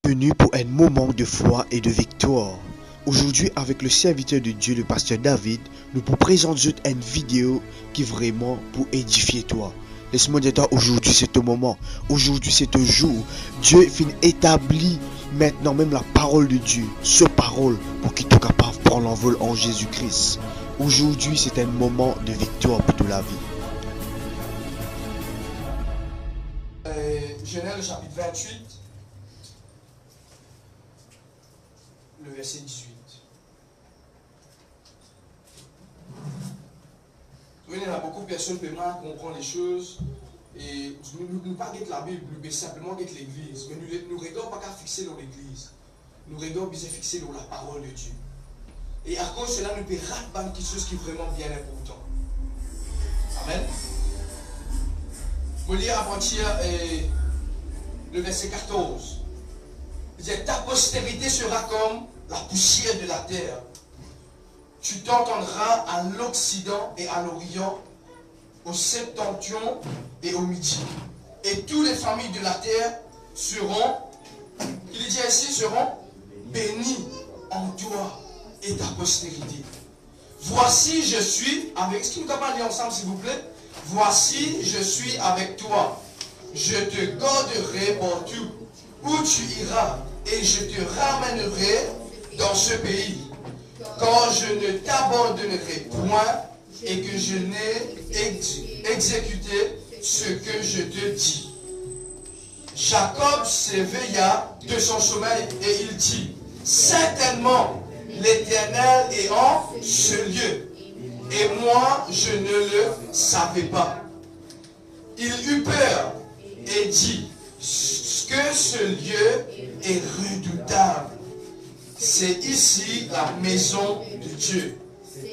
Bienvenue pour un moment de foi et de victoire. Aujourd'hui, avec le serviteur de Dieu, le pasteur David, nous vous présentons une vidéo qui est vraiment pour édifier toi. Laisse-moi dire toi, aujourd'hui c'est ton moment. Aujourd'hui c'est ton jour. Dieu finit établi maintenant même la parole de Dieu. Ce parole pour qu'il soit capable de prendre l'envol en Jésus-Christ. Aujourd'hui c'est un moment de victoire pour toute la vie. Genèse chapitre 28, le verset 18. Il y a beaucoup de personnes qui comprennent les choses et nous ne pas guetter la Bible, nous simplement guetter l'église. Mais nous ne regardons pas qu'à fixer dans l'église. Nous regardons bien fixer dans la parole de Dieu. Et à cause de cela, nous pouvons rater quelque chose qui est vraiment bien important. Amen. Je vais lire à partir le verset 14. Il dit, ta postérité sera comme la poussière de la terre. Tu t'entendras à l'Occident et à l'Orient, au Septentrion et au Midi. Et toutes les familles de la terre seront, il dit ici, seront bénies en toi et ta postérité. Voici, je suis avec, est-ce que nous pouvons parler ensemble s'il vous plaît? Voici, je suis avec toi. Je te garderai partout où tu iras et je te ramènerai dans ce pays. Quand je ne t'abandonnerai point et que je n'ai exécuté ce que je te dis. Jacob s'éveilla de son sommeil et il dit, certainement l'Éternel est en ce lieu. Et moi, je ne le savais pas. Il eut peur et dit que ce lieu est redoutable. C'est ici la maison de Dieu.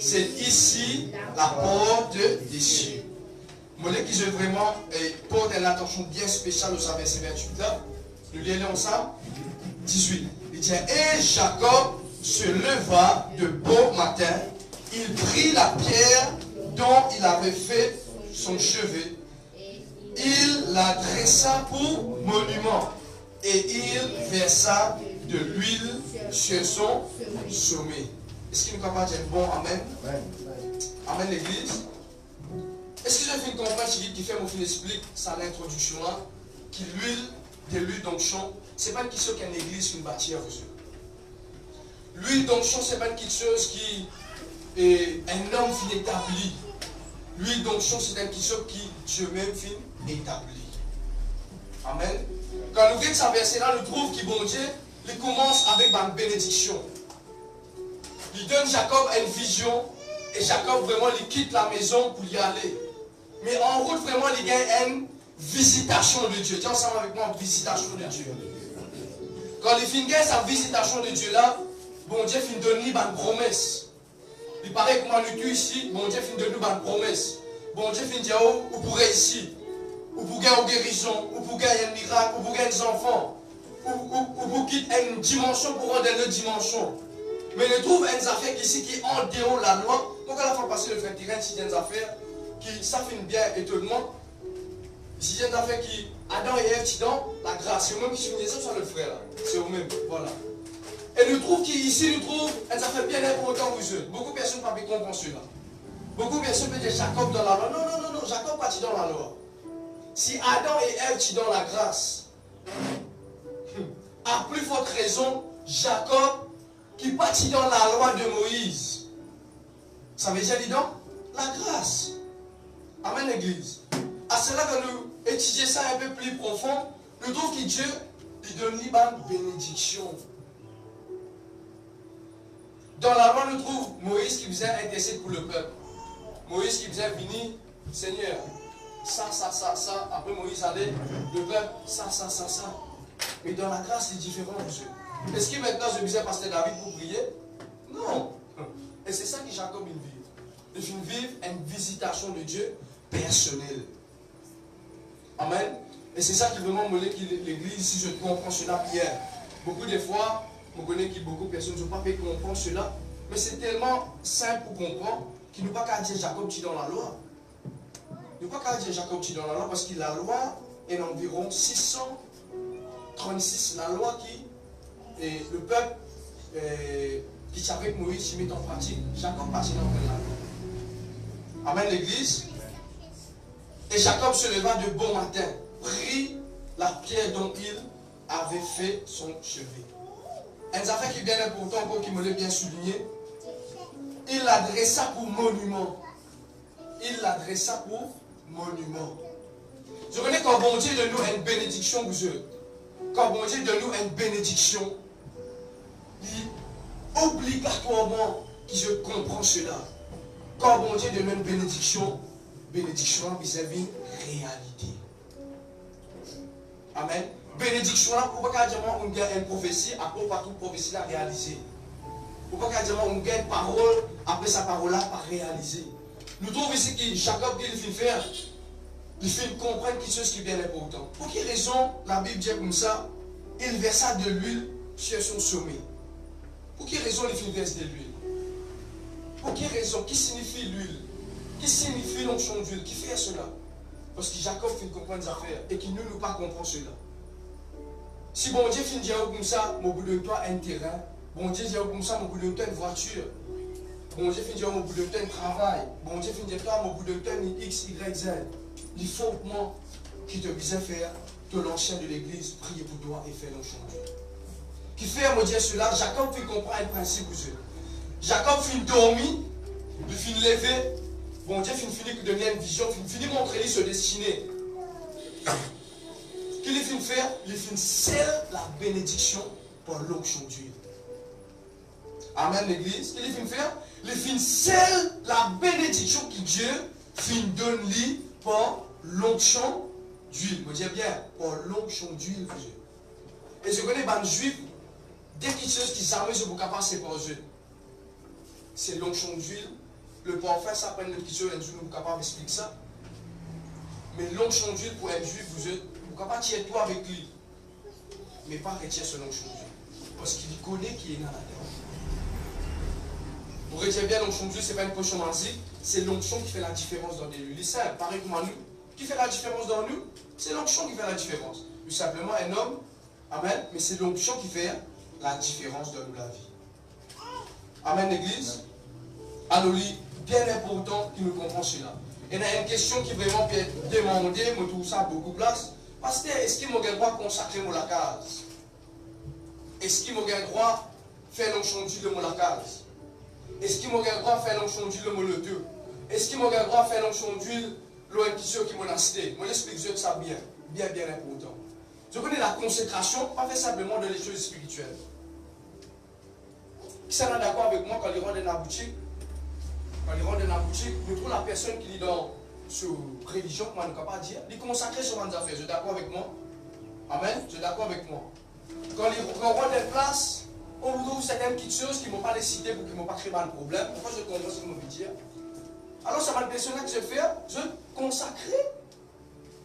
C'est ici la porte des cieux. Moi, qui je vraiment porte une attention bien spéciale au verset 28 là. Nous lisons ensemble. 18. Il dit, et Jacob se leva de bon matin. Il prit la pierre dont il avait fait son chevet. Il la dressa pour monument et il versa de l'huile sur son sommet. Est-ce qu'il nous capable de dire bon amen? Amen l'église. Est-ce que je fais une comprendre qui fait mon fil explique ça l'introduction là, qui l'huile d'onction, c'est pas une question qu'une église qui bâtit à vous. L'huile d'onction, c'est pas une chose qui est un homme fin établi. L'huile d'onction, c'est une question qui Dieu même fin établi. Amen. Quand nous regardons ce verset-là, nous trouvons que bon Dieu, il commence avec une bénédiction. Il donne Jacob une vision et Jacob vraiment il quitte la maison pour y aller. Mais en route vraiment il gagne une visitation de Dieu. Tiens ensemble avec moi, une visitation de Dieu. Quand il finit sa visitation de Dieu là, bon Dieu finit de donner une promesse. Il paraît que moi nous tous ici, bon Dieu finit de nous une promesse. Bon Dieu finit de dire, oh, vous pourrez ici. Ou pour gagner une guérison, ou pour gagner un miracle, ou pour gagner des enfants, ou pour quitter une dimension pour rendre une autre dimension. Mais il trouve une affaire ici qui est en dehors de la loi. Donc à la fois passer le frère Tiren, si il y a des affaires qui ça fait bien étonnement. Si il y a des affaires qui Adam et Ève, dans la grâce, c'est eux-mêmes qui sont ça sur le frère là. C'est eux-mêmes, voilà. Et nous trouve qu'ici, nous trouve une affaire bien importante pour eux. Beaucoup de personnes ne peuvent pas comprendre cela. Beaucoup de personnes peuvent dire Jacob dans la loi. Non, Jacob pas dans la loi. Si Adam et Ève sont dans la grâce, à plus forte raison, Jacob qui partit dans la loi de Moïse. Ça veut dire dans la grâce. Amen l'église. À cela que nous étudions ça un peu plus profond, nous trouvons que Dieu lui donne une bénédiction. Dans la loi, nous trouvons Moïse qui faisait intercéder pour le peuple. Moïse qui faisait venir, Seigneur. Ça. Après Moïse allait, le peuple, ça. Mais dans la grâce, c'est différent, monsieur. Est-ce que maintenant je disais pasteur David pour prier? Non. Et c'est ça que Jacob vit. Il vit une visitation de Dieu personnelle. Amen. Et c'est ça qui vraiment me dit que l'église, si je comprends cela hier. Beaucoup de fois, je connais que beaucoup de personnes ne sont pas fait comprendre cela. Mais c'est tellement simple pour comprendre qu'il n'y a pas qu'à dire Jacob qui est dans la loi. Il n'y a pas qu'à dire Jacob qui est dans la loi parce que la loi est environ 636, la loi qui et le peuple qui savait que Moïse s'y met en pratique, Jacob passait dans le Amen l'église. Et Jacob se leva de bon matin, prit la pierre dont il avait fait son chevet. Un affaire qui est bien important, encore qui me l'a bien souligné. Il l'adressa pour monument. Il l'adressa pour monument. Je connais quand bon Dieu de nous a une bénédiction, vous êtes. Quand bon Dieu de nous a une bénédiction, obligatoirement que je comprends cela. Quand bon Dieu de nous a une bénédiction, bénédiction vis-à-vis une réalité. Amen. Bénédiction là, pourquoi quand on gagne une prophétie, après pas toute prophétie là réalisée. Pourquoi quand on gagne une parole, après sa parole là pas réalisée. Nous trouvons ici que Jacob dit il fait faire, il fait comprendre quelque chose qui est bien important. Pour quelle raison la Bible dit comme ça, il versa de l'huile sur son sommet. Pour quelle raison il fait verser de l'huile? Pour quelle raison? Qui signifie l'huile? Qui signifie l'onction d'huile? Qui fait cela? Parce que Jacob fait comprendre des affaires et qu'il ne nous pas comprend cela. Si bon Dieu finit dire comme ça, mon bout de toi un terrain. Bon Dieu dit comme ça, mon bout de toi une voiture. Bon Dieu finit dire mon bout de toi un travail. Bon Dieu finit dire toi mon bout de toi une X, Y, Z. Il faut que moi qui te disais faire que l'ancien de l'église prie pour toi et faire l'onction d'huile. Qui fait me dire cela, Jacob fait comprendre un principe aux yeux. Jacob finit dormir, il finit lever. Bon Dieu finit que donner une vision, finit montrer se destiner. Qu'il finit faire, il finit scelle la bénédiction par l'onction d'huile. Amen l'église. Qu'il finit faire, il finit scelle la bénédiction que Dieu finit donne lui par l'onction d'huile. Vous dites bien, par l'onction d'huile. Et je connais les juifs, dès qu'ils chose qui s'arment, je vous capable c'est par eux. C'est l'onction d'huile. Le parfum, ça prend une question, un jour, nous sommes capables d'expliquer ça. Mais l'onction d'huile pour un juif, vous êtes capable de tirer toi avec lui. Mais pas retirer ce l'onction d'huile. Parce qu'il connaît qui est dans la terre. Vous retirez bien l'onction d'huile, ce n'est pas une potion magique, c'est l'onction qui fait la différence dans des lieux. C'est simple, pareil comme nous. Qui fait la différence dans nous? C'est l'onction qui fait la différence. Tout simplement un homme, amen, mais c'est l'onction qui fait la différence dans nous, la vie. Amen, l'église. Alors, bien important qu'il nous comprenne cela. Et il y a une question qui vraiment peut être demandée, je trouve ça beaucoup de place. Pasteur, est-ce qu'il m'a le droit de consacrer mon case? Est-ce qu'il m'a le droit de faire l'onction d'huile de mon case? Est-ce qu'il m'a le droit de faire l'onction d'huile de mon deux? Est-ce qu'il m'a le droit de faire l'onction d'huile de l'onction qui m'a cité? Moi, j'explique ça bien, bien important. Je connais la consécration, pas fait simplement de les choses spirituelles. Qui s'en est d'accord avec moi quand il rentre dans la boutique? Quand il rentre dans la boutique, nous trouvons la personne qui est dans sur religion, comment on ne peut pas dire, il est consacré sur les affaires. Vous êtes d'accord avec moi? Amen? Vous êtes d'accord avec moi? Quand on rentre dans place, on vous trouve certaines petites choses qui ne m'ont pas les citer pour qu'ils ne m'ont pas créé de problème. Pourquoi je comprends ce que je veux dire? Alors, ça m'a impressionné que je fais, je consacrer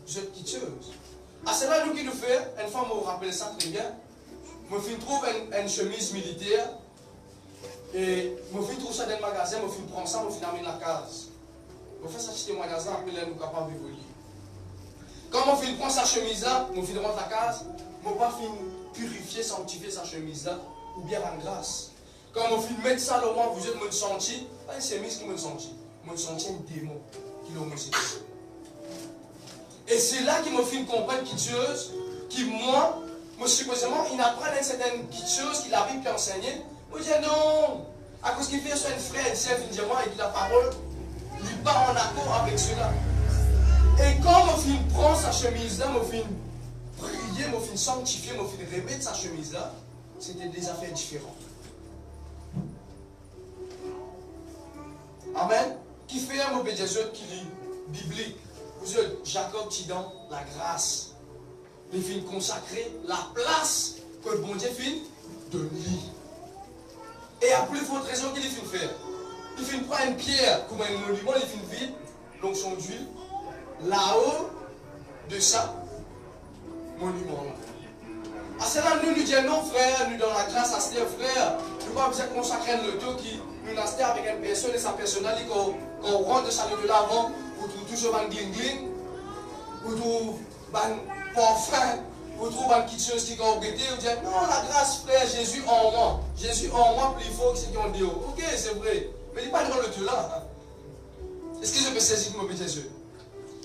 cette petite chose. À cela, nous qui nous fait, une fois, on me rappelle ça très bien, je trouve une chemise militaire. Et mon fils trouve ça dans le magasin, mon fils prend ça, mon fils amène la case. Mon fils achète au magasin, après il est capable d'évoluer. Quand mon fils prend sa chemise là, mon fils rentre la case, mon pas fin purifier, sanctifier sa chemise là, ou bien rendre grâce. Quand mon fils met ça au moins, vous êtes me senti, pas une chemise qui me senti, me senti un démon qui l'a me. Et c'est là qu'il me fait comprendre quelque chose qui moi supposément, il apprend une certaine chose qu'il a pu enseigner. Moi, je dis non, à cause qu'il fait sur un frère, une sœur, il dit moi, et la parole, il part en accord avec cela. Et quand mon fils prend sa chemise là, mon fils prier, mon fils sanctifier, mon fils remettre sa chemise là, c'était des affaires différentes. Amen. Qui fait un mauvais Jésus qui lit biblique. Vous êtes Jacob qui dans la grâce. Les films consacrés, la place que le bon Dieu fait de lui. Et à plus forte raison qu'il fait faire. Il fait prendre une pierre comme un monument, il fait vide, l'onction d'huile, là-haut de ça, monument. À cela, nous disons non, frère, nous dans la grâce, à ce frère, nous ne pas besoin de consacrer le dos qui nous nastait avec une personne et sa personnalité, quand on rentre de sa de l'avant, vous trouvez toujours un gling-gling, vous trouvez un parfum, vous trouvez une petite chose qui est embêtée, vous dites non, la grâce, frère, Jésus en moi. Jésus en moi, plus fort que ce qu'on dit. Ok, c'est vrai. Mais il n'est pas dans le tout là. Est-ce que je peux saisir mon petit Jésus?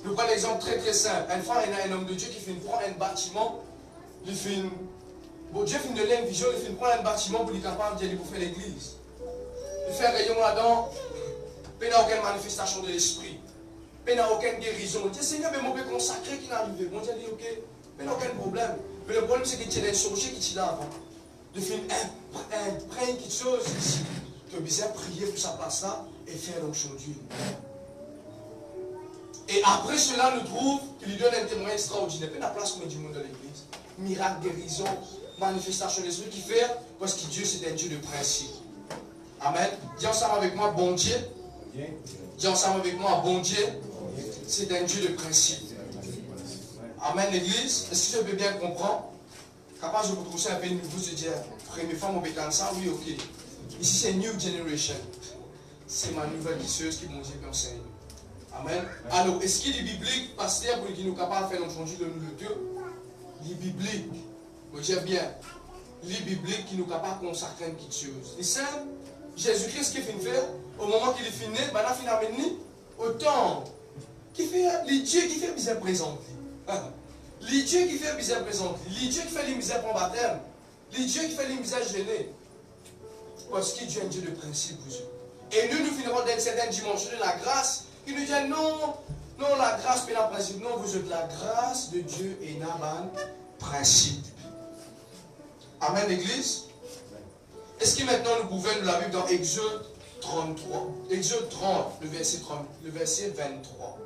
Je prends l'exemple très très simple. Un fois, il y a un homme de Dieu qui prend un bâtiment. Il fait une... Bon, Dieu fait une vision, il prend un bâtiment pour être capable d'aller pour faire l'église. Il fait un rayon là-dedans. Il n'y a aucune manifestation de l'esprit. Il n'y a aucune guérison. Il dit Seigneur, mais mon père consacré qui n'est arrivé. Bon, Dieu dit ok, mais il n'y a aucun problème. Mais le problème, c'est qu'il y a un sorcier qui est là avant. Il fait un quelque chose ici. Tu as besoin de prier pour sa place là et faire l'onction d'huile. Et après cela, nous trouve qu'il lui donne un témoin extraordinaire. Il y a la place pour du monde dans l'église. Miracle, guérison, manifestation de l'esprit qui fait parce que Dieu, c'est un Dieu de principe. Amen. Dis ensemble avec moi, bon Dieu. Dis ensemble avec moi, bon Dieu, c'est un Dieu de principe. Amen, l'église. Est-ce que je peux bien comprendre? Capable, je vous trouve ça un peu nouveau, je dis, première fois, mon bécan ça, oui, ok. Ici, c'est New Generation. C'est ma nouvelle disseuse qui m'a dit qu'on enseigne. Amen. Alors, est-ce qu'il est biblique, pasteur, pour qu'il nous capable de faire l'onction de nous Dieu? Il est biblique. Vous dites bien. Il est biblique qui nous capable de consacrer une petite chose. C'est simple. Jésus-Christ, qui fait faire, au moment qu'il est fini, maintenant, finalement, autant qui fait les dieux qui fait bizarre présent. Les dieux qui fait bizarre présent. Les dieux qui fait les misères pour baptême. Les dieux qui fait les misères gênées. Parce que Dieu est un Dieu de principe, vous. Et nous finirons dans une certaine dimension de la grâce. Il nous dit non, non, la grâce, mais la principe. Non, vous êtes la grâce de Dieu et Naban, principe. Amen, l'église. Est-ce que maintenant nous pouvons nous la Bible dans Exode 33, Exode 30, le verset 23.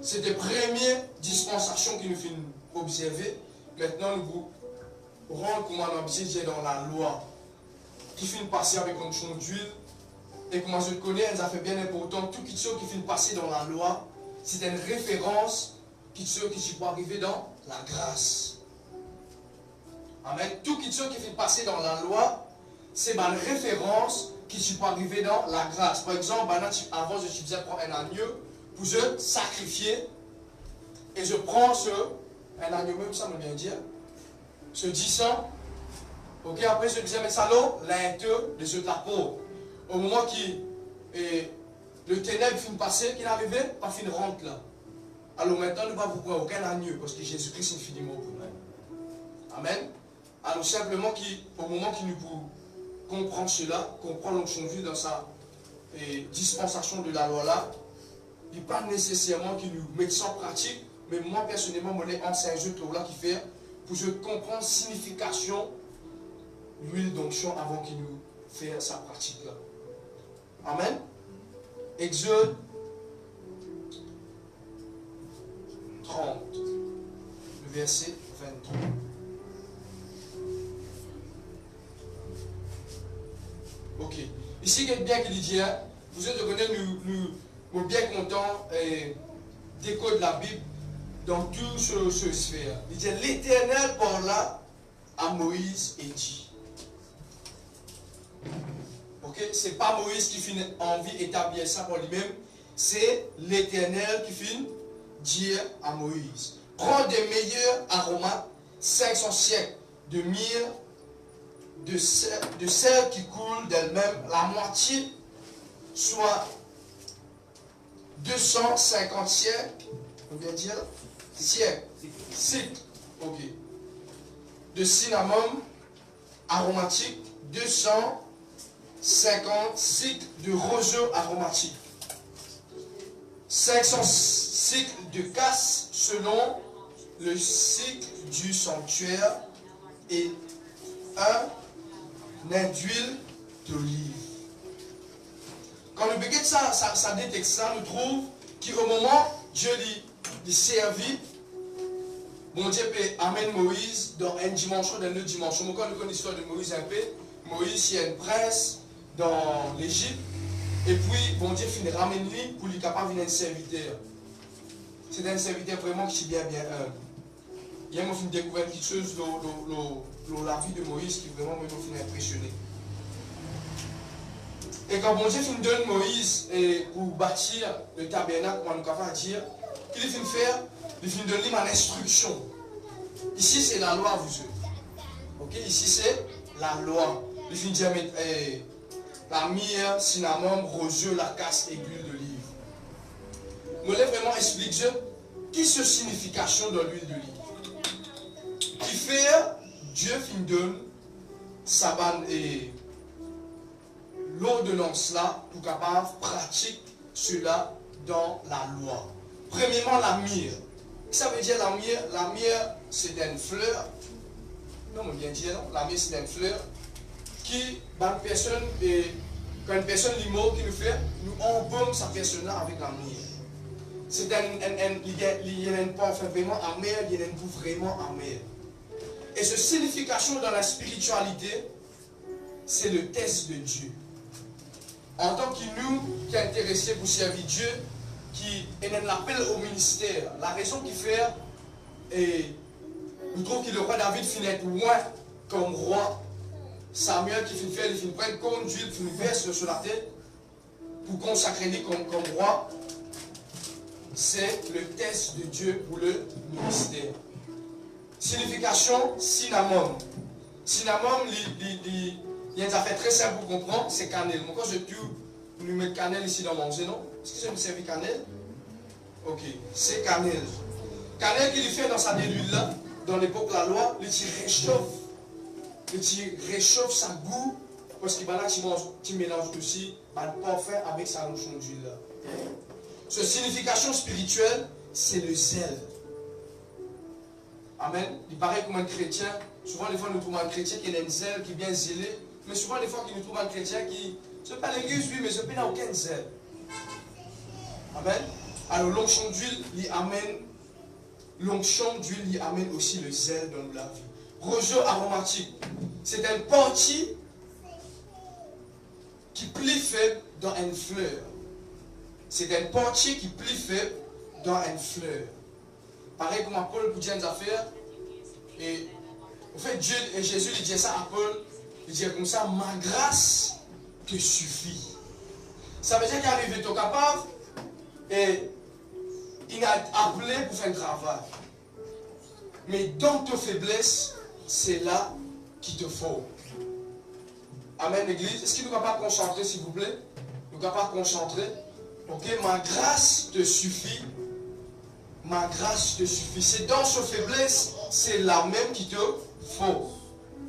C'est la première dispensation qui nous fait observer. Maintenant, nous vous rendons comment on observe dans la loi, qui finit passer avec l'onction d'huile. Et comment je le connais, elle a fait bien important. Tout ce qui finit passer dans la loi, c'est une référence qui peut arriver dans la grâce. Amen. Tout ce qui finit passer dans la loi, c'est une référence qui peut arriver dans la grâce. Par exemple, avant, je disais prendre un agneau pour je sacrifier. Et je prends un agneau, même ça me vient dire, ce 10 ans. Ok, après je disais, mais ça l'eau, l'intérieur de la peau. Au moment où le ténèbre finit passer, qu'il arrivait, pas fin rentre là. Alors maintenant, nous ne pouvons pas vous prendre aucun agneau parce que Jésus-Christ est infiniment pour nous. Amen. Alors simplement, au moment qu'il nous comprend cela, comprend l'onction de vie dans sa dispensation de la loi là, il n'est pas nécessairement qu'il nous mette ça en pratique, mais moi personnellement, je l'ai enseigné là qui fait pour que je comprenne la signification de l'huile d'onction avant qu'il nous fasse sa pratique là. Amen. Exode 30, le verset 23. Ok. Ici, il y a bien qui dit, hein, vous êtes nous bien contents d'écho de la Bible dans tout ce sphère. Il dit, l'Éternel parla à Moïse et dit. Ok, c'est pas Moïse qui finit envie d'établir ça pour lui-même, c'est l'Éternel qui finit dire à Moïse. Prends des meilleurs aromates, 500 siècles de myrrhe, de sel qui coule d'elle-même, la moitié, soit 250 siècles, on vient dire siècles, cycles, ok. De cinnamon aromatique, 250 cycles de roseau aromatique, 500 cycles de casse selon le cycle du sanctuaire et un d'huile d'olive. Quand nous regardons ça détecte ça, nous trouvons qu'au moment Dieu lui servit, bon Dieu peut amener Moïse dans une dimension, dans une autre dimension. Quand nous connaissons l'histoire de Moïse un peu, Moïse il y a une prince dans l'Égypte, et puis bon Dieu finit ramène lui pour lui capable de un serviteur. C'est un serviteur vraiment qui est bien humble. Il y a découvert quelque chose dans la vie de Moïse qui vraiment m'a impressionné. Et quand bon Dieu finit donne Moïse pour bâtir le tabernacle, on va dire, qu'il finit faire, il finit de lire une instruction. Ici, c'est la loi, vous êtes. Ok, ici, c'est la loi. Il finit de dire la myrrhe, cinnamon, roseux, la casse et l'huile d'olive. Nous voulons vraiment expliquer qui est cette signification de l'huile d'olive. Qui fait Dieu finit de saban et l'ordonnance là pour capable pratiquer cela dans la loi. Premièrement, la myrrhe. Ça veut dire la myrrhe? La myrrhe, c'est une fleur. Non, on vient dire non. La myrrhe, c'est une fleur qui, quand une personne limo qui nous fait, nous embaume sa personne là avec la myrrhe. C'est il y a une parfum vraiment amer, il y a une goût vraiment amer. Et cette signification dans la spiritualité, c'est le test de Dieu. En tant que nous, qui est intéressés pour servir Dieu, qui est un appel au ministère, la raison qui fait, et nous trouvons que le roi David finit être loin comme roi, Samuel qui finit faire, il finit prendre comme d'huile, il finit verser sur la tête, pour consacrer lui comme roi, c'est le test de Dieu pour le ministère. Signification, cinnamon. Cinnamon, il y a une affaire très simple pour comprendre, c'est cannelle. Moi, quand je tue, vous lui mettez cannelle ici dans mon non? Est-ce que je me servis cannelle? Ok, c'est cannelle. Cannelle qu'il fait dans sa délule là, dans l'époque de la loi, il réchauffe. Il réchauffe sa goût, parce qu'il va là, tu mélanges aussi le parfum avec sa notion d'huile là. Cette signification spirituelle, c'est le zèle. Amen. Il paraît comme un chrétien. Souvent, des fois, nous trouvons un chrétien qui a un zèle, qui est bien zélé. Mais souvent, des fois, nous trouvons un chrétien qui ne fait pas l'église, lui, mais il n'a aucun zèle. Amen. Alors, l'onction d'huile, il amène. L'onction d'huile, il amène aussi le zèle dans la vie. Roseux aromatique. C'est un parti qui plie faible dans une fleur. C'est un portier qui plie faible dans une fleur. Pareil comme Paul pour dire une affaire. Et en fait, Dieu et Jésus il dit ça à Paul. Il dit comme ça, ma grâce te suffit. Ça veut dire qu'arrive, tu es capable et il a appelé pour faire un travail. Mais dans ta faiblesse, c'est là qu'il te faut. Amen, l'église. Est-ce qu'il nous capable de concentrer, s'il vous plaît? Nous capable de concentrer? Ok, ma grâce te suffit. Ma grâce te suffit. C'est dans sa faiblesse, c'est la même qui te faut.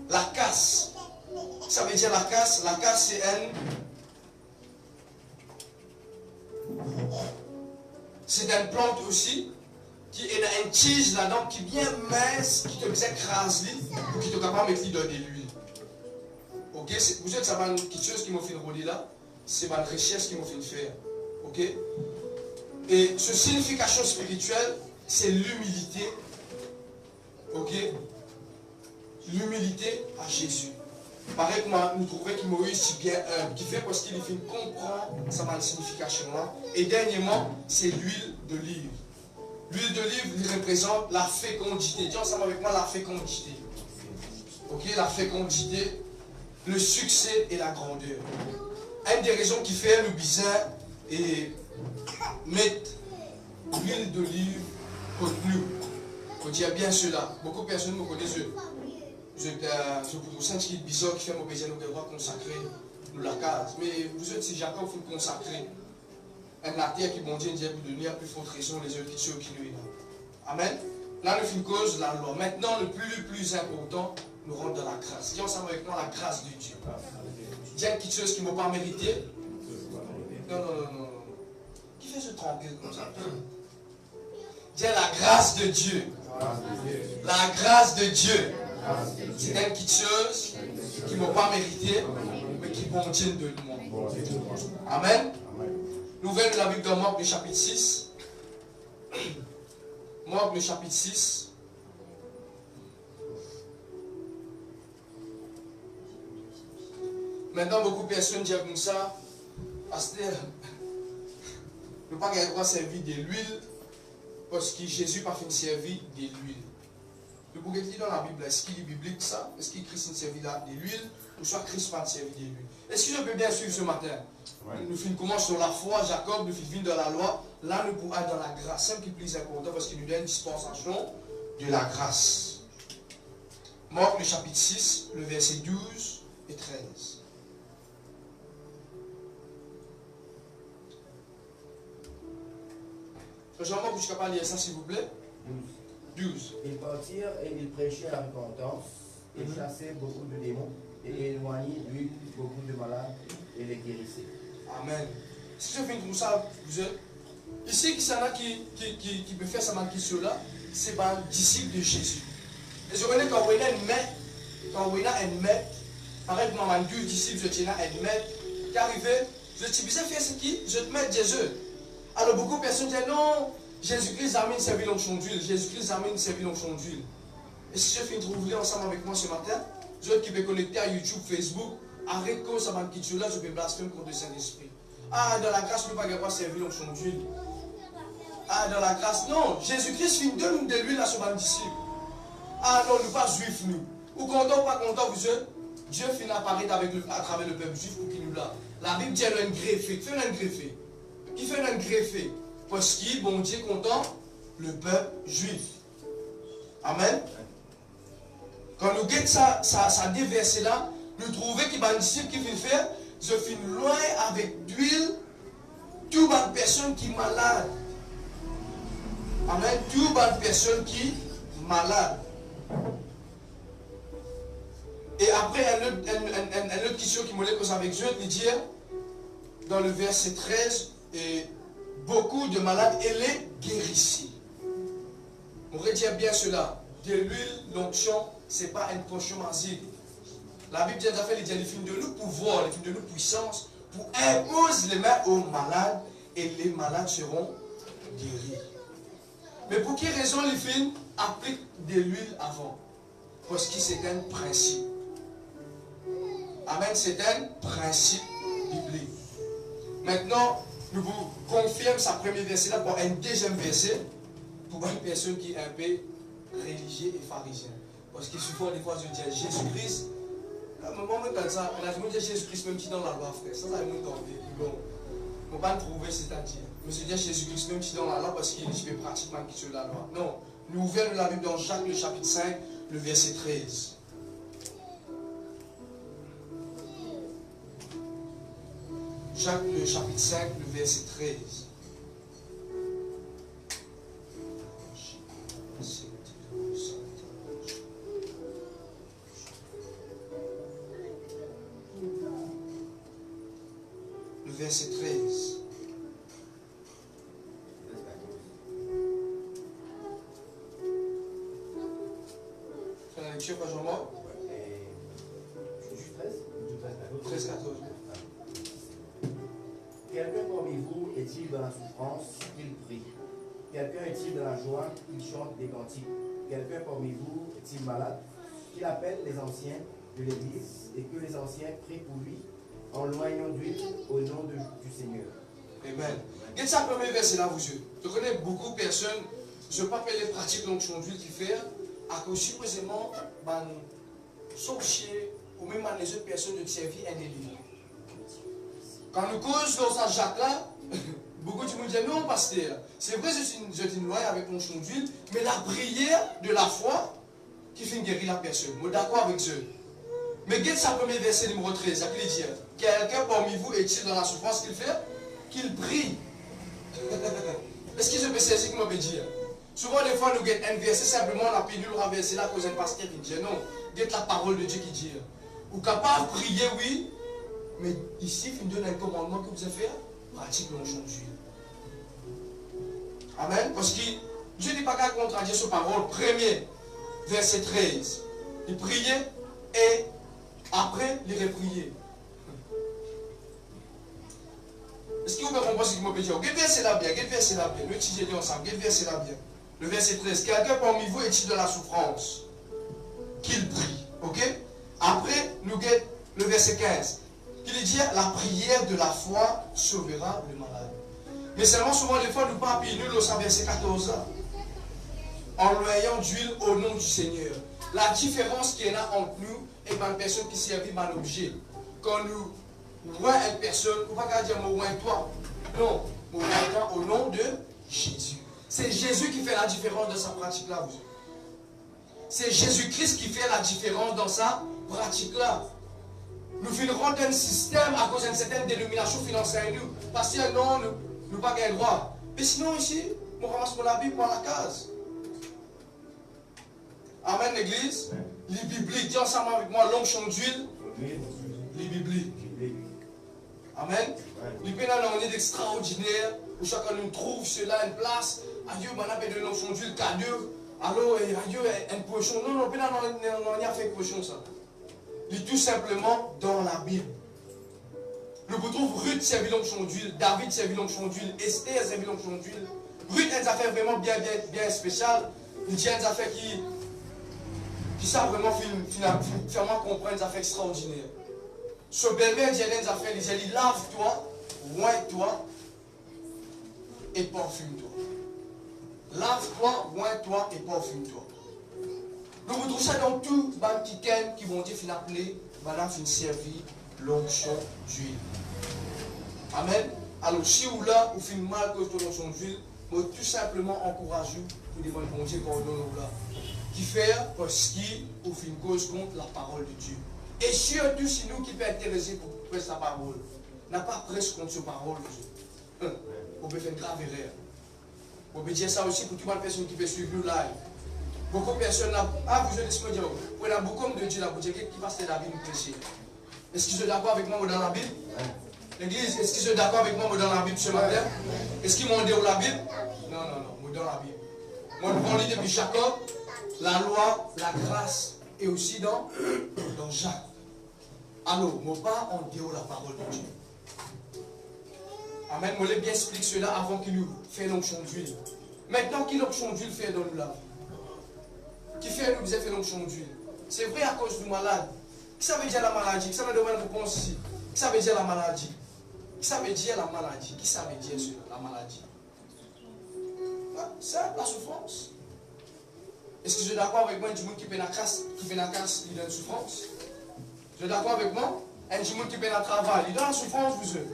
La casse. Ça veut dire la casse. La casse, c'est une plante aussi qui est une tige là-dedans qui est bien mince, qui te écrase pour qu'il te capable de mettre de l'huile. Ok, vous savez que ça va quelque chose qui m'a fait rouler là. C'est ma richesse qui m'a fait faire. Ok? Et cette signification spirituelle, c'est l'humilité. Ok? L'humilité à Jésus. Pareil comme nous trouvons que Moïse si bien qui fait parce qu'il fait comprendre sa signification là. Et dernièrement, c'est l'huile d'olive. L'huile d'olive il représente la fécondité. Dis ensemble avec moi la fécondité. Ok? La fécondité, le succès et la grandeur. Une des raisons qui fait le bizarre et mettre l'huile d'olive contenue. Il faut dire bien cela. Beaucoup de personnes me connaissent. Je vous sens qu'il est bizarre qui fait mon besoin de devoir consacrer nous la case. Mais vous êtes si Jacob faut consacrer. Un la terre qui bon Dieu dit pour donner à plus forte raison les autres qui nous est là. Amen. Là, le film cause la loi. Maintenant, le plus important, nous rentre dans la grâce. Dis ensemble avec moi la grâce de Dieu. Dis quelque chose qui ne m'a pas mérité. Non. Qui fait se tromper comme ça? Dis la grâce de Dieu. La grâce de Dieu. C'est une petite chose qui ne m'a pas mérité, mais qui bon Dieu de moi. Amen. Nous venons de la Bible dans Marc le chapitre 6. Marc le chapitre 6. Maintenant, beaucoup de personnes disent comme ça, pasteur, ne pas gagner droit servir de l'huile, parce que Jésus n'a pas fait servir de l'huile. Le bouquet qui dans la Bible, est-ce qu'il est biblique ça? Est-ce qu'il Christ servi de l'huile? Ou soit Christ pas servi de l'huile? Est-ce que je peux bien suivre ce matin? Ouais. Nous finissons commence sur la foi, Jacob, nous finissons dans la loi. Là, nous pouvons être dans la grâce. C'est ce qui est plus important parce qu'il nous donne une dispensation de la grâce. Marc, le chapitre 6, le verset 12 et 13. Jean-Marc, vous êtes capable de lire ça, s'il vous plaît? 12. Ils partirent et ils prêchaient la repentance, et chassaient beaucoup de démons, et éloignaient lui beaucoup de malades, et les guérissaient. Amen. Si je finis comme ça, vous êtes. Ici, qui s'en a qui peut faire cette question-là, c'est un disciple de Jésus. Et je connais quand on a un maître, pareil, moi, deux disciples, je tiens un maître, qui arrivait, je te disais, faire ce qui? Je te mets Jésus. Alors beaucoup de personnes disent non, Jésus-Christ a mis une servie l'onction d'huile. Jésus-Christ a mis une servie l'onction d'huile. Et si je fais une trouver ensemble avec moi ce matin, je qui peux connecter à YouTube, Facebook, arrête comme ça m'a quitté là, je peux blasphémer contre le Saint-Esprit. Ah, dans la grâce, nous ne pouvons pas servir l'onction d'huile. Ah, dans la grâce, non, Jésus-Christ finit de l'huile à son disciple. Ah non, nous ne sommes pas juifs, nous. Ou content ou pas content, vous êtes, Dieu finit apparaître à travers le peuple juif pour qu'il nous l'a. La Bible dit un greffé. Qui fait un greffé? Qui fait un greffé? Parce qu'il, bon Dieu, content le peuple juif. Amen. Quand nous guettons ça déversé là, nous trouvons qu'il y a un disciple qui fait faire, je finis loin avec d'huile, toute bonne personne qui est malade. Amen. Toute bonne personne qui est malade. Et après, une autre question qui me pose avec Dieu, il dit, dans le verset 13, et beaucoup de malades et les guérissait. On retient bien cela. De l'huile, l'onction, ce n'est pas une potion magique. La Bible dit en fait, les films de nous pouvoir, les films de nous puissance, pour imposer les mains aux malades et les malades seront guéris. Mais pour quelle raison les films appliquent de l'huile avant? Parce que c'est un principe. Amen, c'est un principe biblique. Maintenant, nous vous confirmons sa première verset là pour un deuxième verset pour une personne qui est un peu religieux et pharisien. Parce que souvent, des fois, je dis Jésus-Christ, à un moment comme ça, on a dit Jésus-Christ même qui dans la loi, frère. Ça, ça va me tomber. Bon, on va pas trouver, c'est-à-dire. Mais je dis Jésus-Christ même qui dans la loi parce qu'il fait pratiquement qui sur la loi. Non, nous ouvrons la Bible dans Jacques, le chapitre 5, le verset 13. Jacques, le chapitre 5, le verset 13. Le verset 13. Fais la lecture, pas Jean-Marc. 13, 14. Quelqu'un parmi vous est-il dans la souffrance, qu'il prie? Quelqu'un est-il dans la joie, qu'il chante des cantiques? Quelqu'un parmi vous est-il malade, qu'il appelle les anciens de l'Église et que les anciens prient pour lui en loignant d'huile au nom du Seigneur? Amen. Quel est ce premier verset là, vous yeux? Je connais beaucoup de personnes, je ne sais pas quelle les pratiques l'onction d'huile qui fait, à cause supposément, sorcier ou même les autres personnes de servir un élu. Quand nous causons dans ce Jacques-là, beaucoup de gens disent non, pasteur. C'est vrai, je suis une loi avec l'onction d'huile, mais la prière de la foi qui fait guérir la personne. Je suis d'accord avec eux. Mais quel est ce premier verset numéro 13? Il dit quelqu'un parmi vous est-il dans la souffrance qu'il fait? Qu'il prie. Est-ce que je peux saisir comment me dire? Souvent, des fois, nous avons un verset simplement, on a pu nous renverser là, cause un pasteur qui dit non. Get la parole de Dieu qui dit. Ou capable de prier, oui. Mais ici, il nous donne un commandement que vous avez fait. Pratique l'onction d'huile. Amen. Parce que Dieu n'est pas qu'à contradire sa parole. Premier, verset 13. Il priait et après, il repriait. Est-ce que vous pouvez comprendre ce que je peux dire? Quel verset là bien? Quel verset là bien? Nous étudions ensemble. Quel verset là bien? Le verset 13. Quelqu'un parmi vous est-il de la souffrance? Qu'il prie. Ok? Après, nous guettons le verset 15. Il dit la prière de la foi sauvera le malade. Mais seulement souvent, des fois, nous pas nous au verset 14. en loyant d'huile au nom du Seigneur. La différence qu'il y a entre nous et une personne qui servit un objet. Quand nous voyons une personne, on ne va pas dire moi toi. Non, moi toi au nom de Jésus. C'est Jésus qui fait la différence dans sa pratique là. C'est Jésus-Christ qui fait la différence dans sa pratique là. Nous finirons un système à cause d'une certaine dénomination financière nous. Parce que non, nous n'avons pas le droit. Mais sinon ici, on ramasse pour la Bible pour la case. Amen l'église. Les bibliques, dis ensemble avec moi, l'onction d'huile. Les bibliques. Amen. Les pénales extraordinaires où chacun nous trouve cela une place. Adieu, on appelle de l'onction d'huile, cadeau. Alors, adieu, une potion. Non, non, pénale, on n'y a fait potion ça. Lis tout simplement dans la Bible. Nous retrouvons Ruth servi l'onction d'huile, David servi l'onction d'huile, Esther servi l'onction d'huile. Ruth a une affaire vraiment bien spéciale. Il dit une affaire qui savent vraiment finalement comprendre des affaires extraordinaires. Ce bébé dit une affaire, il dit lave-toi, oins-toi et parfume-toi. Lave-toi, oins-toi et parfume-toi. Nous retrouvons ça dans tous les petits qui vont dire fin appelé, madame fin servi l'onction d'huile. Amen. Alors si ou là, ou fin mal cause de l'onction d'huile, nous tout simplement encourageons pour demander bon Dieu pardon là. Qui fait parce qu'il ou fin cause contre la parole de Dieu. Et surtout si nous qui peut intéresser pour prêcher sa parole, n'a pas presque contre sa parole. On peut faire une grave erreur. On peut dire ça aussi pour toutes les personnes qui peuvent suivre nous live. Beaucoup de personnes là, vous allez se dire, on a beaucoup de Dieu là, pour dire qui passe la Bible nous prêcher. Est-ce qu'ils sont d'accord avec moi dans la Bible? L'église, est-ce qu'ils sont d'accord avec moi dans la Bible ce matin? Est-ce qu'ils m'ont dit dans la Bible? Non, non, non, moi dans la Bible. Moi, nous prenons depuis Jacob, la loi, la grâce, et aussi dans Jacques. Alors, moi pas en dehors la parole de Dieu. Amen, moi bien explique cela avant qu'il nous fait l'onction d'huile. Maintenant, qui l'onction d'huile fait dans nous là? Qui fait nous fait l'onction d'huile? C'est vrai à cause du malade. Qui ça veut dire la maladie? Qui ça veut dire la réponse ici? Qui ça veut dire la maladie? Qui ça veut dire la maladie? Qui ça veut dire cela, la maladie? C'est la souffrance. Est-ce que vous êtes d'accord avec moi? Un monde qui fait la casse, il a une souffrance. Vous êtes d'accord avec moi? Un monde qui fait le travail, il a la souffrance, vous êtes.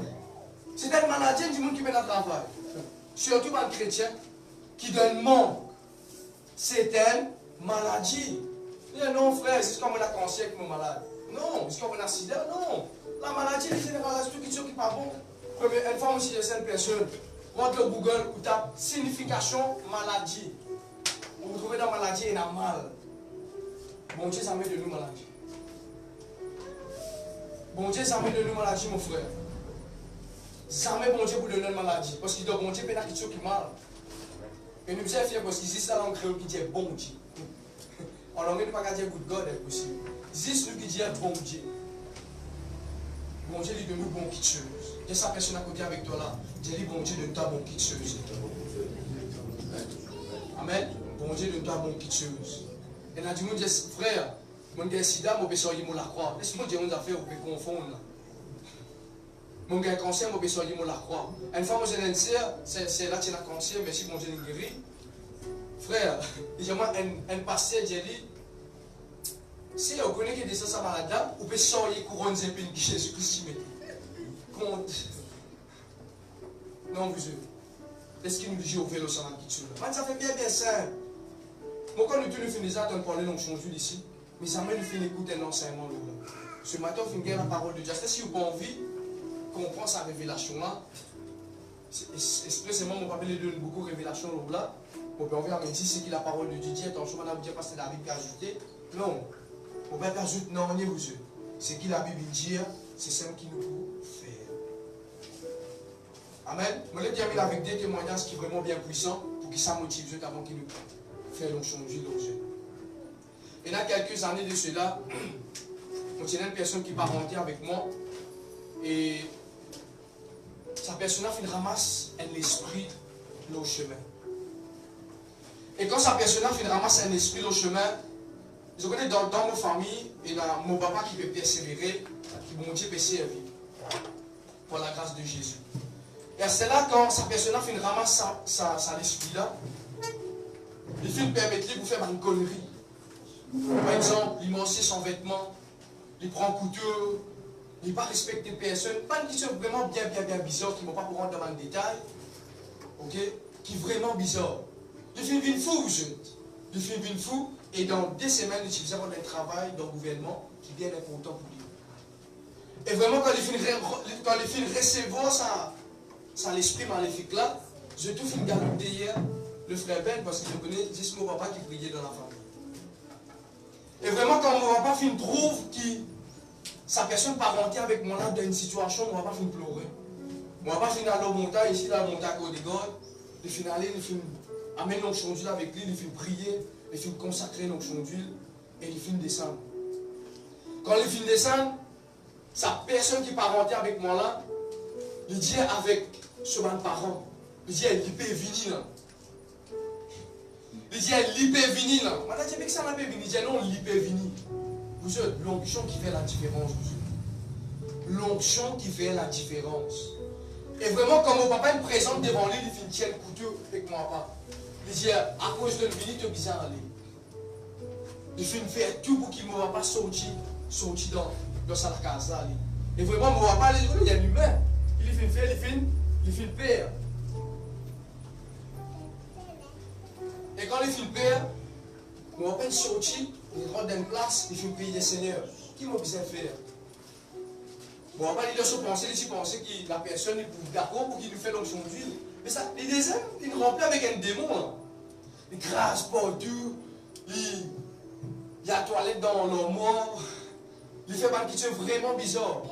C'est une maladie, un monde qui fait le travail. Surtout pour les chrétiens qui donne manque. C'est une maladie. Non, frère, c'est comme on a cancer qui est malade. Non, c'est comme on a sida. Non. La maladie, c'est une maladie qui n'est pas bon. Une fois aussi, il y a une personne. Rentre le Google, vous tape signification maladie. Vous vous trouvez dans la maladie, il y a mal. Bon Dieu, ça met de nous maladie. Bon Dieu, ça met de nous maladie, mon frère. Ça met bon Dieu pour donner une maladie. Parce qu'il doit bon Dieu, il y a quelque chose qui mal. Et nous sommes fiers parce qu'ici, ça, on crée qui dit bon Dieu. On n'a même pas dire good God, est possible. Ici, nous qui dit bon Dieu. Bon Dieu, il donne nous bon quelque chose. Il y a sa personne à côté avec toi là. Dis bon Dieu, donne-toi bon quelque chose. Amen. Bon Dieu, donne-toi bon quelque chose. Et là, du monde dit, frère, mon gars sida, mon péché, il la croix. Laisse-moi dire, on a fait, on peut confondre. Mon gars cancer, mon péché, il la croix. Une fois, moi, j'ai un cancer, c'est là que j'ai un cancer, mais si mon Dieu est guéri. Frère, il y a moi un pasteur, j'ai dit, si vous connaissez que ça malade là, vous pouvez sortir couronne d'épines que Jésus-Christ met. Compte. Non, vous est-ce qu'il nous dit au vélo sans la kitchen? Ça fait bien simple. Moi, quand nous finissons ça, on parle de l'onction d'huile ici, mais ça m'a fait écouter un enseignement. Ce matin, on finit la parole de Dieu. Si vous avez envie qu'on prend sa révélation là, expressément, mon papa lui donne beaucoup de révélations là. On peut envie à me dire c'est qui la parole de Dieu dit, attention, on a dire parce que la Bible qui a ajouté. Non. On va pas ajouter non, on est vous. C'est qui la Bible dit, c'est celle qui nous peut faire. Amen. Je vais dire avec des témoignages qui sont vraiment bien puissants pour qu'ils ça motive avant qu'ils nous fassent l'onction d'huile. Et là, quelques années de cela, on tient une personne qui va rentrer avec moi et sa personne a ramasse un esprit au chemin. Et quand sa personne a ramasse un esprit au chemin, je connais dans nos familles, il y a mon papa qui peut persévérer, qui mon Dieu peut servir pour la grâce de Jésus. Et c'est là quand sa personne a ramasse sa l'esprit là, Les filles permettent de vous faire une connerie. Par exemple, il manque son vêtement, il prend couteau, il ne pas respecter personne. Pas une question vraiment bien bizarre qui ne vont pas pour rentrer dans le détail. Ok? Qui est vraiment bizarre. Les filles viennent fous, vous êtes. Les filles viennent fous. Et dans 2 semaines, ils ont un travail dans le gouvernement qui est bien important pour lui. Et vraiment, quand les filles recevront ça l'esprit maléfique là, je tout fait garder hier le frère Ben parce qu'il connaît 10 mots papa qui priait dans la famille. Et vraiment, quand mon papa fin trouve que sa personne parenté avec moi là dans une situation, mon papa fin pleurer. Mon papa fin aller au montagne, ici, là, au montagne à côté de God, il fin aller, il fin amener l'onction d'huile avec lui, il fin prier, il fin consacrer l'onction d'huile et il fin descendre. Quand il fin descendre, sa personne qui parenté avec moi là, il dit avec ce bon parent, il dit elle peut venir là. Il dit elle peut venir là. Moi je dis que ça n'a pas venir, il dit non, il peut venir. Vous êtes l'onction qui fait la différence, vous êtes. L'onction qui fait la différence. Et vraiment, quand mon papa me présente devant lui, il fait tiens le couteau avec mon papa. Il dit à cause de lui, tu es bizarre aller. Il fait faire tout pour qu'il ne va pas sortir dans sa case là. Et vraiment, mon papa, il est humain. Il fait faire, il fait père. Et quand il fait père, mon papa sortit, il rentre dans une place, il fait prier le Seigneur. Qui m'a besoin de faire? Bon, papa, il doit se penser, il pensait que la personne est d'accord pour qu'il nous fasse l'onction d'huile. Mais ça, les deuxièmes, il remplit avec un démon. Là. Il crasse partout, il y a la toilette dans l'armoire, il fait pas quelque chose vraiment bizarre.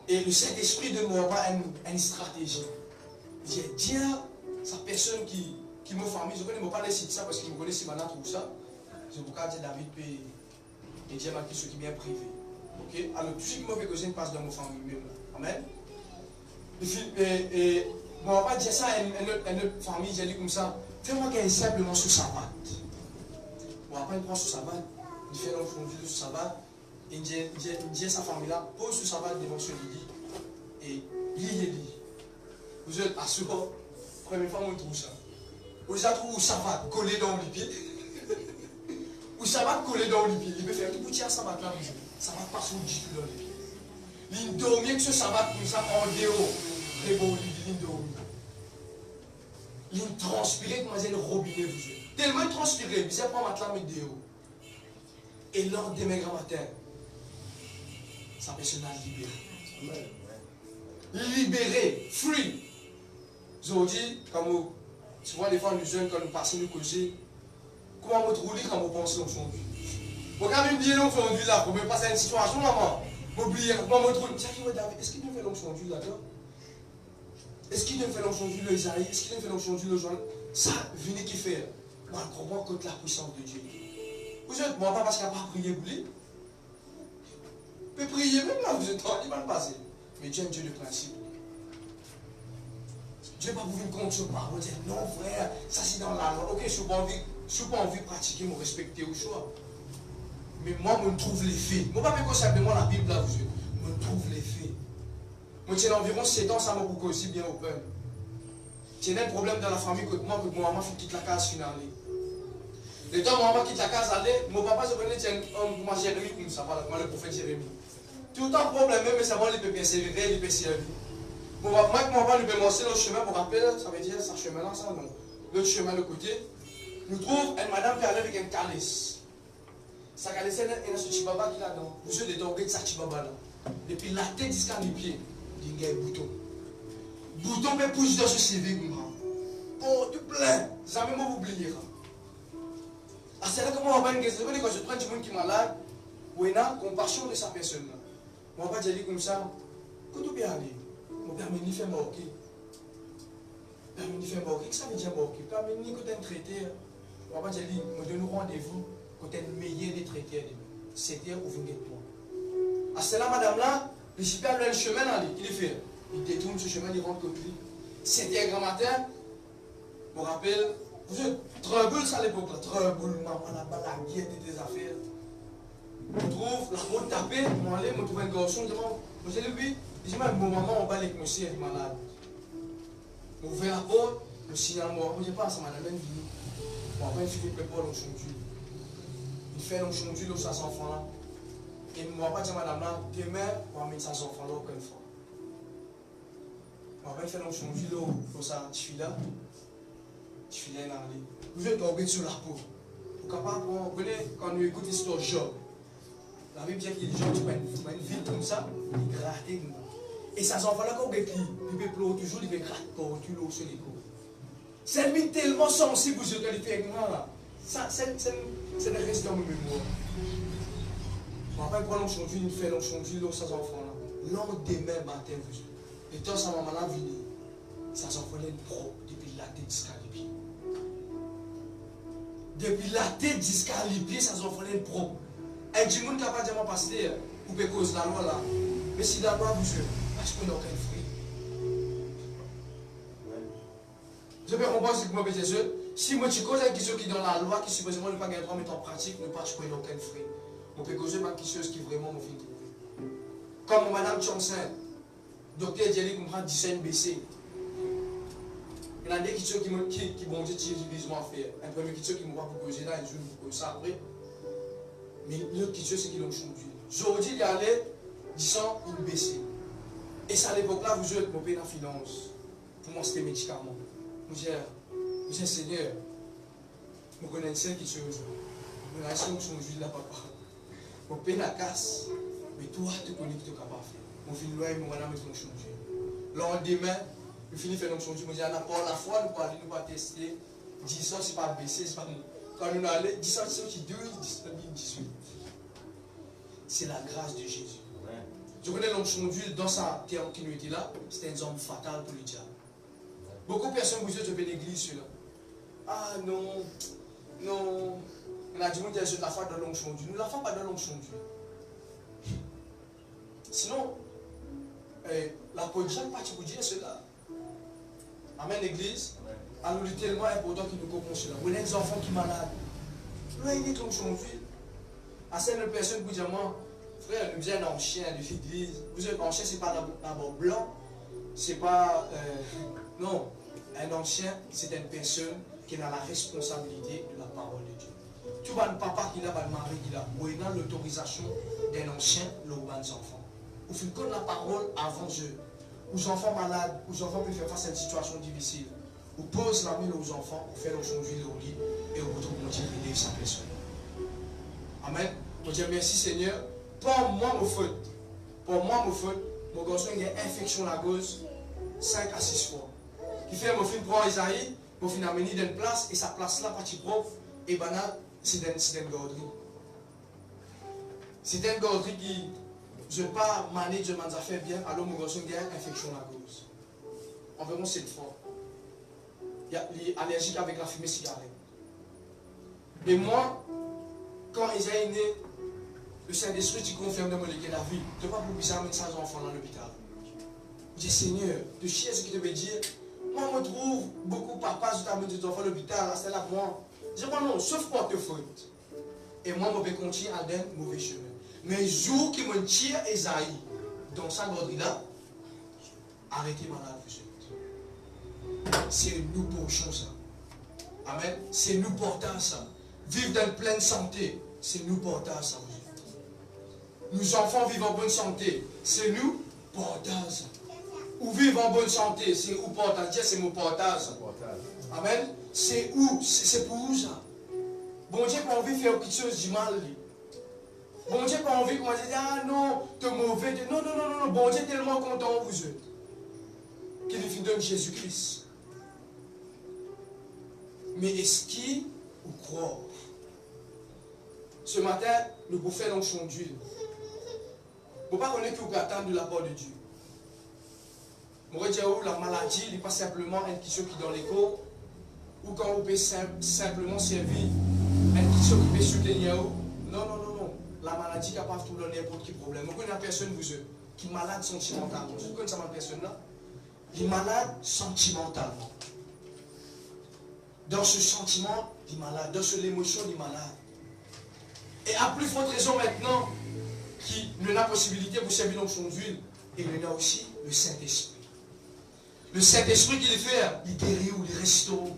Et le Saint-Esprit de mon papa a une stratégie. Il dit, tiens, sa personne qui me famille, je ne connais pas les sites ça parce qu'il me connaît si maintenant tout ça. Je vous dis David et Dieu m'a dit ce qui est bien privé. Ok? Alors tout ce qui m'a fait causer passe dans mon famille même. Amen. Et mon papa dit ça à une autre famille, j'ai dit comme ça, fais-moi qu'il y ait simplement ce sabbat. Mon papa il prend ce sabbat, il fait l'onction de ce sabbat. Il dit à sa famille là, pose ce sabbat devant ce lit et lit. Vous êtes assurés, première fois on trouve ça. Vous avez trouvé où ça va coller dans le pied. Où ça va coller dans le pied. Il peut faire tout petit à sabbat là, ça va passer au dessus dans le pied. Il dormait que ce sabbat comme ça en dehors. Très bon, il dormait. Il transpirait comme un robinet, vous êtes. Tellement il transpirait, il disait pas matelas mais dehors. Et lors de mes grands matins, sa personne a libéré. Libéré, free. Je vous dis, quand vous, souvent les fois nous jeunes, quand nous passons nous causer, comment vous trouvez quand vous pensez au fond du. Vous quand même dire l'onction d'huile là, pour me passer à une situation là, vous oubliez, comment vous trouvez. Est-ce qu'il nous fait l'onction d'huile là-dedans? Est-ce qu'il nous fait l'onction d'huile le Isaïe? Est-ce qu'il nous fait l'onction d'huile le Joël? Ça, venez qui fait. Moi, je comprends contre la puissance de Dieu. Vous êtes bon, pas parce qu'il n'a pas prié pour lui. Vous pouvez prier même là, vous êtes il va le passer. Mais Dieu est un Dieu de principe. Dieu n'est pas pour venir contre ce parole, dire non frère, ça c'est dans la loi. Ok, je n'ai pas envie de pratiquer, me respecter au choix. Mais moi, je me trouve les faits. Je ne sais pas simplement la Bible là, vous êtes. Je me trouve les faits. Moi, j'ai environ 7 ans, ça m'a beaucoup aussi bien open. J'ai un problème dans la famille que moi, que mon maman quitte la case finale. Le temps où mon maman quitte la case, mon papa se connaît, c'est un homme comme Jérémie, comme ça, voilà, le prophète Jérémie. Tout le temps problème, mais ça va, il peut persévérer, il peut servir. Bon, moi, que mon papa, il peut monter le chemin, pour rappeler, ça veut dire, ce chemin-là, ça, non. L'autre chemin, de côté, nous trouve une madame qui arrive avec un calice. Sa calice, elle a ce chibaba qui est là-dedans. Vous savez, de sa chibaba là. Depuis la tête jusqu'à les pieds, il y a un bouton. Bouton peut pousser dans ce CV, oh, tout plein. Jamais moi vous oublier. Ah, c'est là que moi, quand je prends du monde qui est malade, ou il y a une compassion de sa personne. Moi, je dis comme ça, que tout bien aller. Mon père me dit, fais-moi ok. Père me dit, fais-moi ok. Qu'est-ce que ça veut dire, ok? Père me dit, quand tu es un traité, moi, je dis, me donne rendez-vous quand tu es le meilleur des traités. C'était où vous êtes toi. Ah, c'est là, madame là, le super le chemin, il fait. Il détourne ce chemin, il rentre comme lui. C'était un grand matin, je me rappelle, vous êtes trouble ça à l'époque là, trouble, maman là-bas, la guette des affaires. Je trouve la route tapée, je trouve un garçon, je demande, je dis lui, il dit, mon maman, on va avec monsieur, elle est malade. Je ouvre la porte, le signal mort, je ne sais pas, ça m'a même dit. Bon, après, il fait prépare l'onction d'huile. Il fait l'onction d'huile aux 5 enfants là. Et il ne va pas dire, madame là, demain, on va mettre 5 enfants là aucune fois. On va pas faire l'onction d'huile aux 5 filles là. Les filles là, vous êtes tombés sur la peau. Vous capable, vous connaissez, quand nous écoutons l'histoire de Job, la Bible dit qu'il y a des gens qui prennent une ville comme ça, ils grattent. Et ça s'en va là quand ils pleurent toujours, ils grattent pour tout l'eau sur les coups. C'est lui tellement sensible aux autorités avec moi. Ça, c'est le reste dans mes mémoires. Je me rappelle pour l'onction d'huile, il fait l'onction d'huile aux 5 enfants là. Lendemain matin, vous êtes. Et quand sa maman là venu, ça s'en fait une pro depuis la tête jusqu'à les pieds. Depuis la tête jusqu'à les pieds, ça s'en fait une pro. Et du monde qui n'a pas dit à mon pasteur, vous pouvez causer la loi là. Mais si la loi vous jure, je ne peux aucun fruit. Je peux comprendre ce que moi je dis. Si moi tu causes avec quelque chose qui est dans la loi, qui supposément ne pas gagner droit, mettre en pratique, ne pas je peux aucun fruit. On peut causer par quelque chose qui vraiment me fait trouver. Comme madame Johnson, docteur Djeli comprend 17 BC. Il y a des questions qui vont dire que Jésus m'a fait. Un premier question qui m'a pas proposé là, et je vous pose ça après. Mais l'autre question, c'est qu'ils l'ont changé. Aujourd'hui, il y a les 10 ans, il baissait. Et c'est à l'époque là, vous êtes payé la finance. Pour moi, c'était médicament. Vous dites, Seigneur, je connais une seule question aujourd'hui. Je connais une seule là, papa. Je paye la casse. Mais toi, tu connais ce que tu es capable de faire. Mon fils, moi et mon madame, ils ont changé. Lendemain, je finis de faire l'onction d'huile. Je me dis, à la fois, nous pas aller, nous pas tester. 10 ans, c'est pas baissé, c'est pas nous. Quand nous allons, 10 ans, c'est aussi 2, 19, 18. C'est la grâce de Jésus. Je connais l'onction d'huile dans sa continuité là, c'était une zone fatale pour le diable. Beaucoup de personnes vous disent, je vais l'église, celui-là. Ah non, non. On a dit, moi, je la foi de l'onction d'huile. Nous ne la faisons pas de l'onction d'huile. Sinon, l'apôtre Jean pas vous dire cela. Amen, l'église. Alors, il est tellement important qu'il nous comprenne cela. Vous avez des enfants qui sont malades. Vous avez une onction d'huile. À certaines personnes vous disent, moi, frère, nous sommes un ancien de l'église. Vous êtes un ancien, ce n'est pas d'abord blanc. C'est pas. Non. Un ancien, c'est une personne qui a la responsabilité de la parole de Dieu. Tu vois le papa qui a, le mari qui a, ou il a l'autorisation d'un ancien, le ou enfants. Vous faites comme la parole avant eux. Aux enfants malades, aux enfants qui font face à une situation difficile. Vous posez la main aux enfants, vous faites l'onction d'huile au lit et vous retrouvez aider sa personne. Amen. Je dis merci Seigneur. Pour moi, mon faute. Pour moi, mon faute, mon garçon a une infection à la gauche 5 à 6 fois. Qui fait mon film prend Isaïe, mon film amené dans une place et sa place là, partie propre et banal, c'est une garderie. C'est une garderie qui, je ne pas manager mes affaires bien, alors mon garçon a une infection à la gauche. Environ 7 fois. Il est allergique avec la fumée cigarette. Et moi, quand Isaïe est né, le Saint-Esprit qui confirme de moi que la vie, tu ne peux pas pour bizarre mettre 5 enfants dans l'hôpital. Je dis Seigneur, de chier ce qu'il devait dire. Moi, je me trouve beaucoup de papas, je t'amène des enfants à l'hôpital, c'est là pour moi. Je dis non, sauf pour te faute. Et moi, je vais continuer à donner un mauvais chemin. Mais le jour qui me tire Isaïe, dans sa garderie-là, arrêtez malade, vous êtes. C'est nous portons ça. Amen. C'est nous portons ça. Vivre dans pleine santé, c'est nous portons ça. Nos enfants vivent en bonne santé, c'est nous portons ça. Ou vivre en bonne santé, c'est où portons ça. C'est mon portage. Amen. C'est où? C'est pour où ça? Bon Dieu pas envie de faire quelque chose de mal. Bon Dieu pas envie de dire, ah non, tu es mauvais. Non, non, non, non. Bon Dieu est tellement content vous êtes. Qu'il lui donne Jésus-Christ. Mais est-ce qu'il ou croit? Ce matin, nous pouvons faire l'onction d'huile. Vous ne pouvez pas connaître que vous attendre de la part de Dieu. Je vais dire la maladie n'est pas simplement une question qui est dans l'écho, ou quand vous pouvez simplement servir une question qui peut soutenir. Non, non, non, non. La maladie est capable de tout donner n'importe quel problème. Vous connaissez une personne qui est malade sentimentalement. Vous connaissez cette personne-là? Il est malade sentimentalement. Dans ce sentiment, il est malade. Dans cette émotion, il est malade. Et à plus forte raison maintenant, qui n'a la possibilité de vous servir l'onction d'huile, et il y a aussi le Saint-Esprit. Le Saint-Esprit qui le fait, il guérit ou il restaure.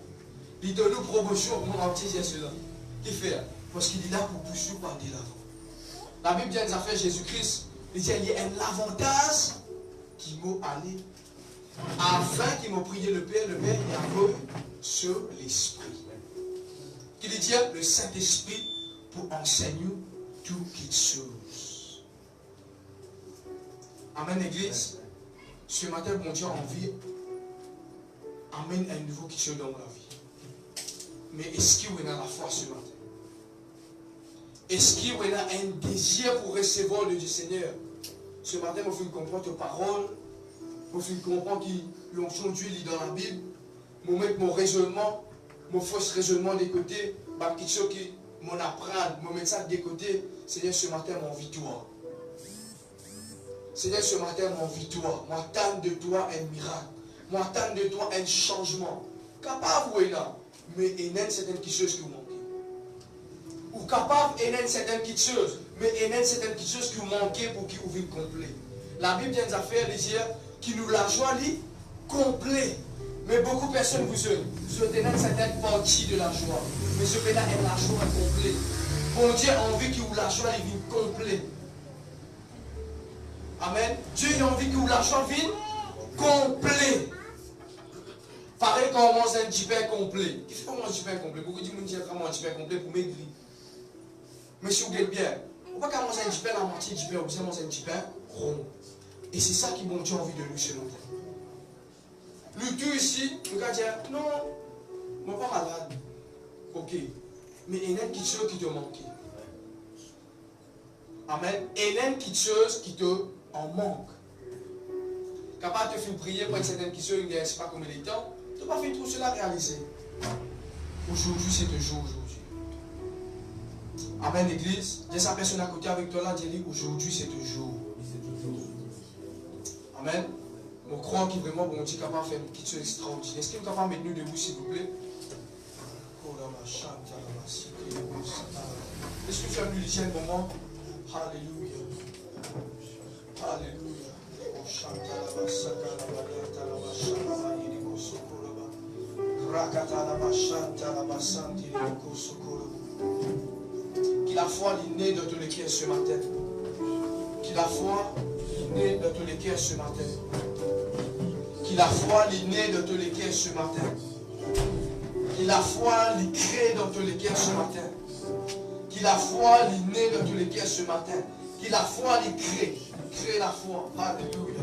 Il Il donne une promotion pour mon petit cela. Qui fait? Parce qu'il est là pour pousser par de l'avant. La Bible dit en affaires Jésus-Christ, il dit il y a un avantage qui m'a allé afin qu'il m'a prié le Père est aveugle sur l'Esprit. Qu'il dit le Saint-Esprit pour enseigner toutes choses. Amen, Église. Ce matin, bon Dieu a envie amène un nouveau qui se dans la vie. Mais est-ce qu'il y a la foi ce matin? Est-ce qu'il y a un désir pour recevoir le Dieu Seigneur? Ce matin, il faut comprendre tes paroles. Il faut comprendre que l'onction de Dieu lit dans la Bible. Je vais mettre mon raisonnement, mon faux raisonnement de côté. Quelque chose qui m'en apprend, je vais mettre ça de côté. Seigneur, ce matin, mon victoire. Seigneur, ce matin, mon victoire. Moi, attends de toi un miracle. Moi, attends de toi un changement. Capable, oui, là. Mais il y a certaines choses qui vous manquent. Ou capable, il y a certaines choses. Mais il y a certaines choses qui vous manquent pour qu'ils ouvrent complet. La Bible vient d'affaire dire qui nous la joie lit complet. Mais beaucoup de personnes vous avez une certaine partie de la joie. Mais ce pays-là est la joie complète. Bon Dieu a envie qu'il vous la joie vienne complet. Amen. Dieu a envie que la joie vienne complet. Pareil quand on mange un petit pain complet. Qu'est-ce qu'on mange un petit pain complet? Beaucoup de gens disent qu'on mange un petit pain complet pour maigrir. Mais si vous êtes bien, on ne va pas manger un petit pain la moitié du pain, vous manger un petit pain rond. Et c'est ça qui bon Dieu a envie de nous ce matin. Le tout ici, nous allons dire, non, je ne suis pas malade. Ok. Mais il y a une petite chose qui te manque. Amen. Il y a une petite chose qui te en manque. Capable de te faire prier pour une certaine question, il ne sait pas combien de temps. Tu n'as pas fait tout cela réaliser. Aujourd'hui, c'est le jour aujourd'hui. Amen, l'église. Dis sa personne à côté avec toi là, dis-lui, aujourd'hui, c'est le jour. Amen. Je crois qu'il vraiment, bon Dieu, capable de faire une petite chose extraordinaire. Est-ce qu'il est capable de mettre nous debout, s'il vous plaît? Est-ce que tu as lu les tiens un moment? Alléluia. Alléluia. Qu'il la foi est née dans tous les cœurs ce matin. Qu'il la foi est née dans tous les cœurs ce matin. Qu'il la foi est née dans tous les cœurs ce matin. Qu'il la foi est créée dans tous les cœurs ce matin. Qu'il la foi est née dans tous les cœurs ce matin. Qu'il la foi est créée. Crée la foi. Alléluia.